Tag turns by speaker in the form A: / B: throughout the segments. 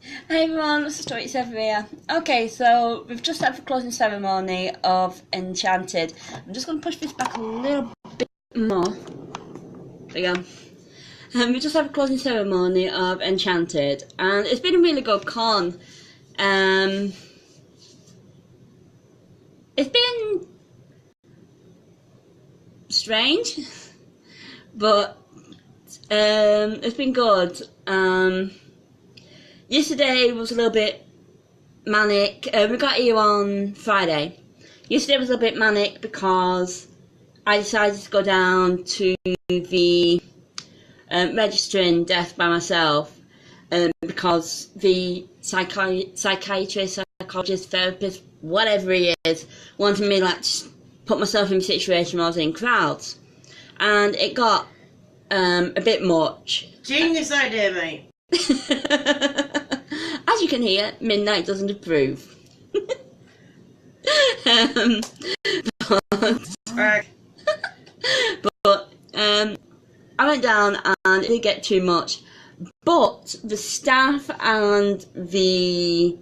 A: Hey everyone, it's Story 7 here. Okay, so we've just had the closing ceremony of Enchanted. I'm just going to push this back a little bit more. There you go. We just had the closing ceremony of Enchanted, and it's been a really good con. It's been strange, but it's been good. Yesterday was a little bit manic. We got here on Friday. Yesterday was a little bit manic because I decided to go down to the registering desk by myself because the psychiatrist, psychologist, therapist, whatever he is, wanted me to put myself in a situation where I was in crowds. And it got a bit much.
B: Genius idea, mate.
A: As you can hear, Midnight doesn't approve. But I went down and it didn't get too much. But the staff and the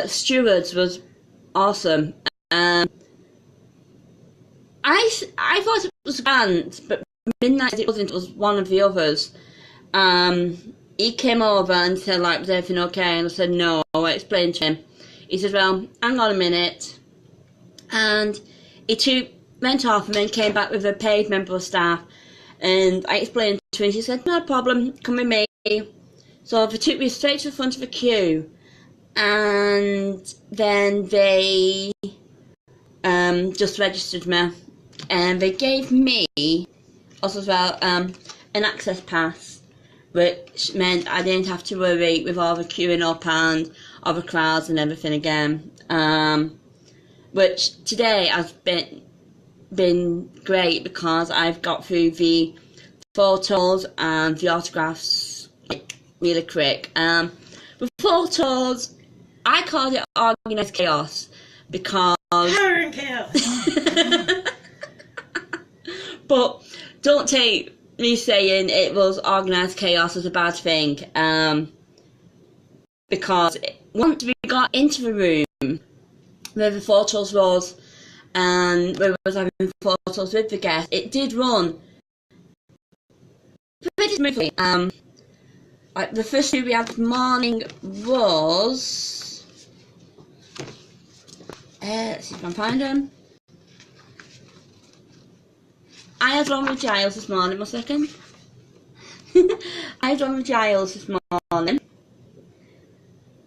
A: stewards was awesome. I thought it was grand, but Midnight it wasn't. It was one of the others. He came over and said, was everything okay? And I said, no. I explained to him. He said, well, hang on a minute. And he went off and then came back with a paid member of staff. And I explained to him. He said, no problem, come with me. So they took me straight to the front of the queue. And then they just registered me. And they gave me, also as well, an access pass, which meant I didn't have to worry with all the queuing up and all the crowds and everything again. Which today has been great because I've got through the photos and the autographs really quick. The photos, I called it organised chaos because
B: Power and chaos.
A: But don't take me saying it was organised chaos as a bad thing, because once we got into the room where the photos was and where we was having photos with the guests, it did run pretty smoothly. The first shoot we had this morning was let's see if I can find them. I had one with Giles this morning, one second. I had one with Giles this morning.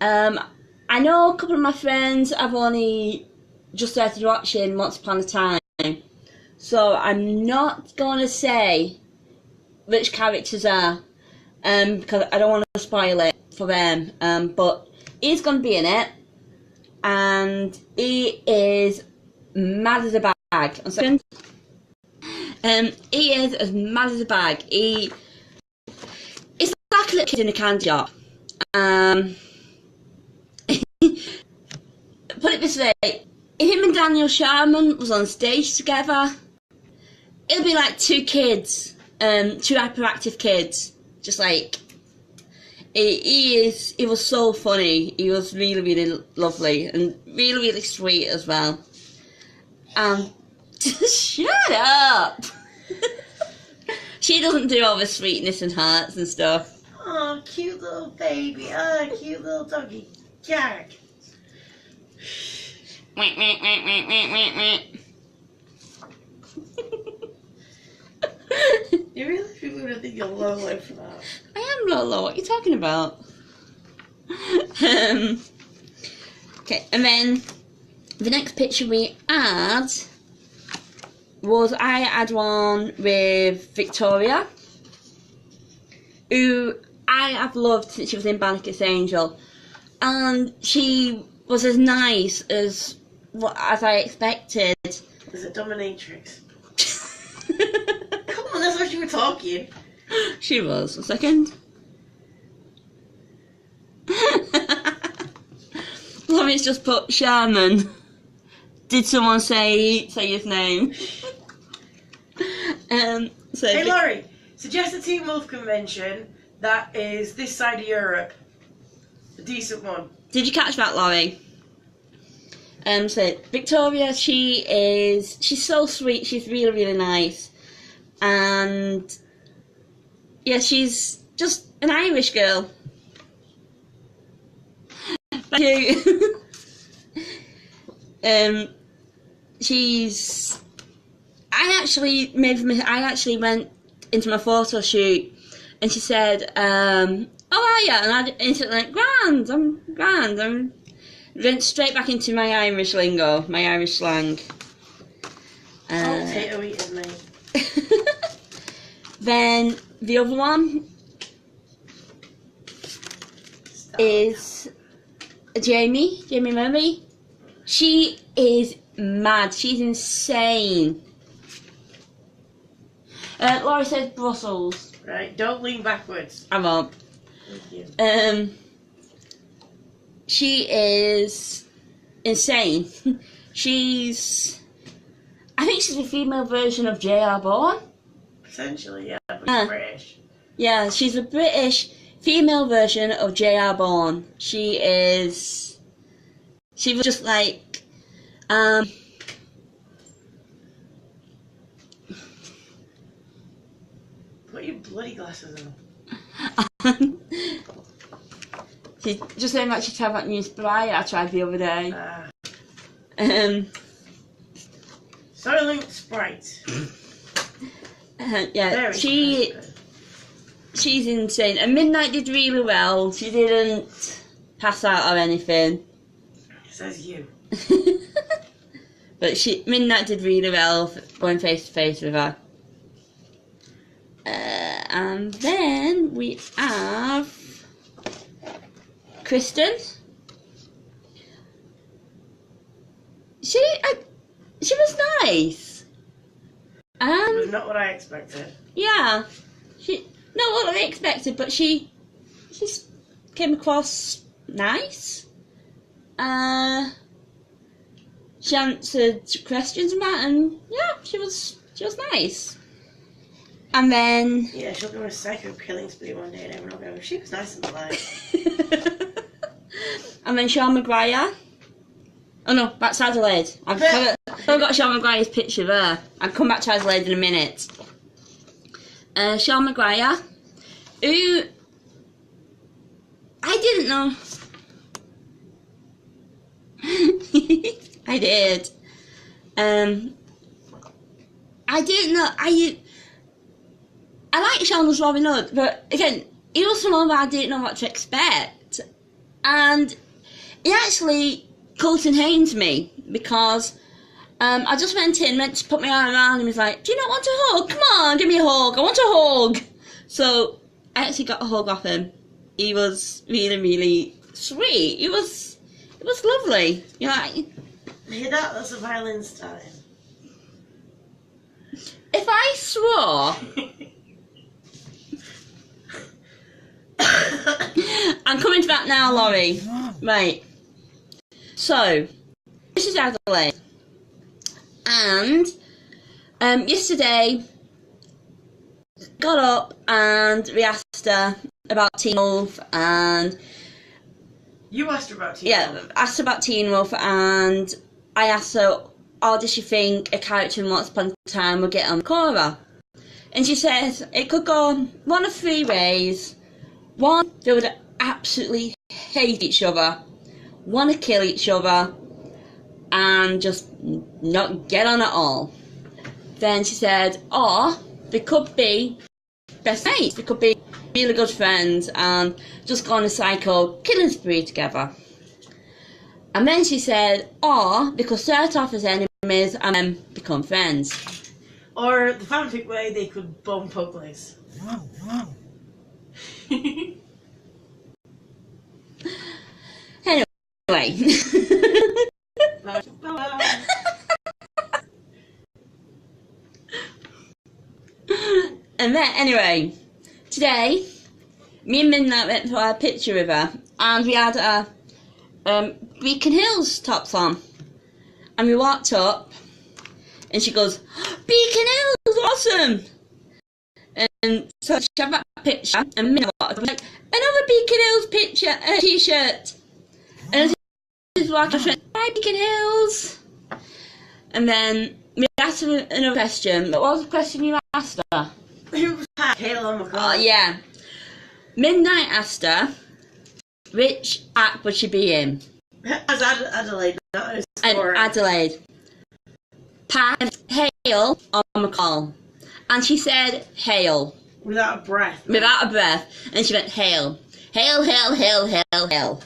A: I know a couple of my friends have only just started watching Once Upon a Time, so I'm not going to say which characters are, because I don't want to spoil it for them, but he's going to be in it, and he is mad as a bag. One second. He is as mad as a bag. It's like a little kid in a candy shop. Put it this way, if him and Daniel Sharman was on stage together, it'll be like two kids, two hyperactive kids. Just like, he was so funny. He was really, really lovely and really, really sweet as well. Shut up! She doesn't do all the sweetness and hearts and stuff.
B: Oh, cute little baby. Oh, cute little doggy. Jack. You really people gonna think you're Lolo for that?
A: I am Lolo, what are you talking about? Okay, and then the next picture we had was I had one with Victoria, who I have loved since she was in Banneker's Angel, and she was as nice as I expected.
B: Is it dominatrix? Come on, that's how she was talking.
A: She was. A second. Laurie's just put Sherman. Did someone say his name?
B: Hey Laurie, suggest a Teen Wolf convention that is this side of Europe. A decent one.
A: Did you catch that, Laurie? So Victoria, she's so sweet. She's really, really nice, and yeah, she's just an Irish girl. Thank you. She's. I actually went into my photo shoot, and she said, "Oh, are you?" And I instantly went, "Grand, I'm grand." I went straight back into my Irish lingo, my Irish slang.
B: Potato eating me.
A: Then the other one is Jamie Murray. She is mad. She's insane. Laurie says Brussels.
B: Right, don't lean backwards.
A: I won't.
B: Thank you.
A: She is insane. I think she's a female version of J.R. Bourne.
B: Essentially, yeah, but British.
A: Yeah, she's a British female version of J.R. Bourne. She was just like,
B: Put your bloody glasses on.
A: She's just saying that she tried that new spray I tried the other day.
B: Soylent Sprite.
A: Yeah,
B: Very
A: she's insane. And Midnight did really well. She didn't pass out or anything.
B: Says you.
A: But Midnight did really well going face to face with her. And then we have Kristen. She was nice.
B: Not what I expected.
A: Yeah, not what I expected, but she came across nice. She answered questions and that, and yeah, she was nice. And then
B: yeah, she'll go on a psycho killing spree one day, and everyone will go, she was nice and polite.
A: And then Sean Maguire. Oh no, that's Adelaide. I've got Sean Maguire's picture there. I'll come back to Adelaide in a minute. Sean Maguire, who I didn't know. I did. I didn't know. I like Sean as Robin Hood, but again, he was someone that I didn't know what to expect, and he actually Colton Haynes me because I just went to put my arm around him. He was like, "Do you not want a hug? Come on, give me a hug. I want a hug." So I actually got a hug off him. He was really, really sweet. It was lovely. You know,
B: Hear that? That's a violin time.
A: if I swore, I'm coming to that now, Laurie. Right. So this is Adelaide, and yesterday got up and we asked her about Teen Wolf, and
B: you asked her about Teen Wolf?
A: asked about Teen Wolf, and I asked her, "Oh, does she think a character in Once Upon a Time will get on Cora?" And she says it could go one of three ways. One, they would absolutely hate each other, want to kill each other, and just not get on at all. Then she said, or they could be best mates. They could be really good friends and just go on a psycho killing spree together. And then she said, or they could start off as enemies and then become friends.
B: Or the fanfic way, they could bump uglies.
A: Anyway. And then, anyway, today, me and Midnight went for a picture with her, and we had a Beacon Hills tops on. And we walked up, and she goes, "Beacon Hills, awesome!" so she had that picture, and me was like, another Beacon Hills picture, t-shirt. And this is like, I went, hi Beacon Hills. And then we asked her another question. What was the question you asked her?
B: Who was that? Kayla McCall.
A: Oh, yeah. Midnight asked her, which act would she be in?
B: As Adelaide, not as
A: And
B: Cora.
A: Adelaide. Pat, Hale or McCall? And she said, Hale.
B: Without a breath.
A: Without a breath. And she went, Hale. Hale, Hale, Hale, Hale, Hale.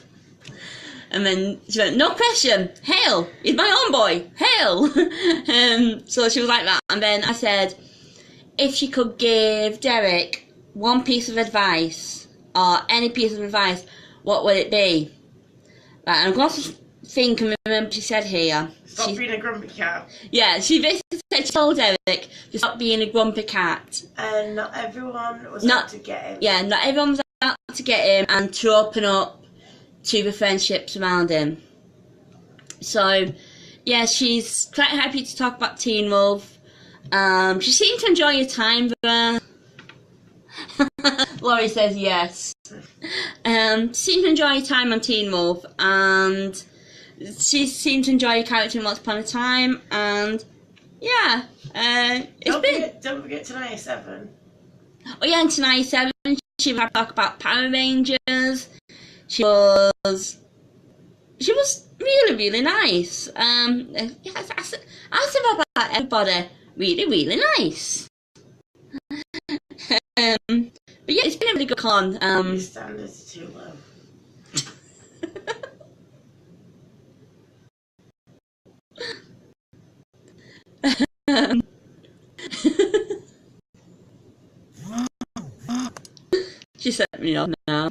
A: And then she went, no question, Hale, he's my own boy, Hale. So she was like that. And then I said, if she could give Derek one piece of advice, or any piece of advice, what would it be? Right, and I'm going to think and remember she said here.
B: Stop being a grumpy cat.
A: Yeah, she basically said she told Derek to stop being a grumpy cat.
B: And not everyone was out to get him.
A: Yeah, not everyone was out to get him, and to open up to the friendships around him. So, yeah, she's quite happy to talk about Teen Wolf. She seemed to enjoy your time with her. Laurie says yes. Seemed to enjoy your time on Teen Wolf, and she seemed to enjoy your character in Once Upon a Time, and yeah,
B: Don't forget tonight at 7.
A: Oh yeah, and tonight 7 she would talk about Power Rangers. She was really, really nice. Yes, I said about everybody really, really nice. But yeah, it's been a really good con.
B: Your standards are too low.
A: She set me off now.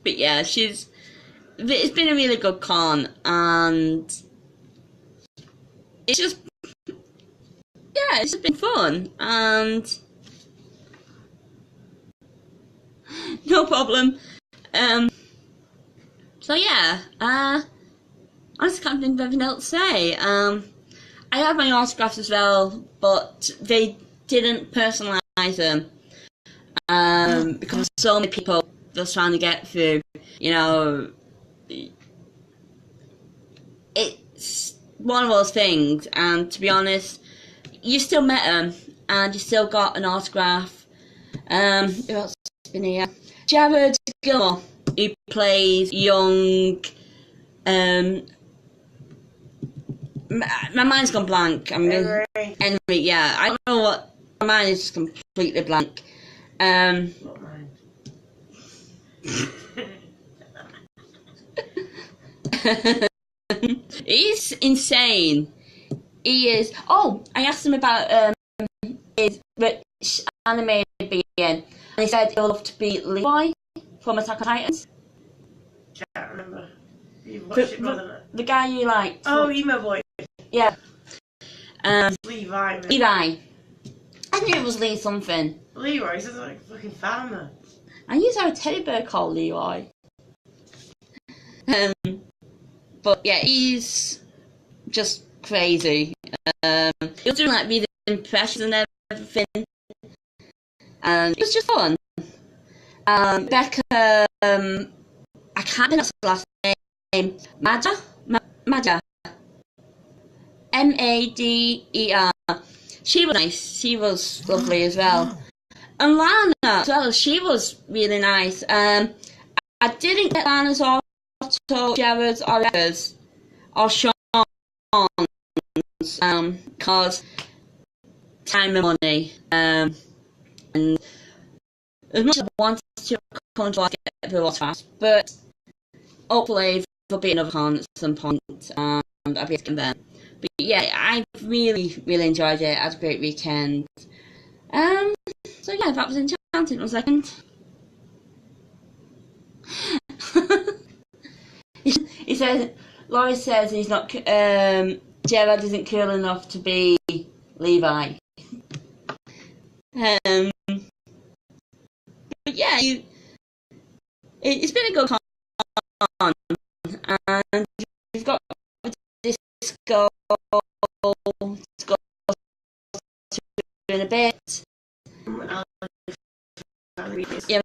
A: But yeah, it's been a really good con, and it's just, yeah, it's just been fun, and no problem. So yeah, I just can't think of anything else to say. I have my autographs as well, but they didn't personalise them. Because so many people just trying to get through, you know, it's one of those things, and to be honest, you still met them, and you still got an autograph. Who else has been here? Jared Gilmore, who plays young, my mind's gone blank. Henry, yeah, I don't know what, my mind is just completely blank.
B: Not mine.
A: He's insane. He is. Oh, I asked him about his which anime he'd be in, and he said he would love to be Levi from Attack on Titans.
B: Can't remember. You've watched it more than that.
A: The guy you liked.
B: Oh, Emo Boy.
A: Yeah.
B: Levi. Man.
A: Levi. I knew it was Lee something.
B: Leroy sounds like a fucking farmer.
A: I used to have a teddy bear called Leroy. But yeah, he's just crazy. He was doing like reading impressions and everything, and it was just fun. Becca, I can't pronounce the last name. Maja, Mader. She was nice. She was lovely as well. And Lana as well. She was really nice. I didn't get Lana's auto, Jared's, or Eva's, or Sean's, because time and money. And as much as I wanted to come to get the fast, but hopefully there'll be another con at some point, and I'll be asking them. But yeah, I really, really enjoyed it. I had a great weekend. So yeah, that was Enchanted. 1 second. He says, Laurie says he's not. Gerard isn't cool enough to be Levi. But yeah, it's been a good con, and you've got Disco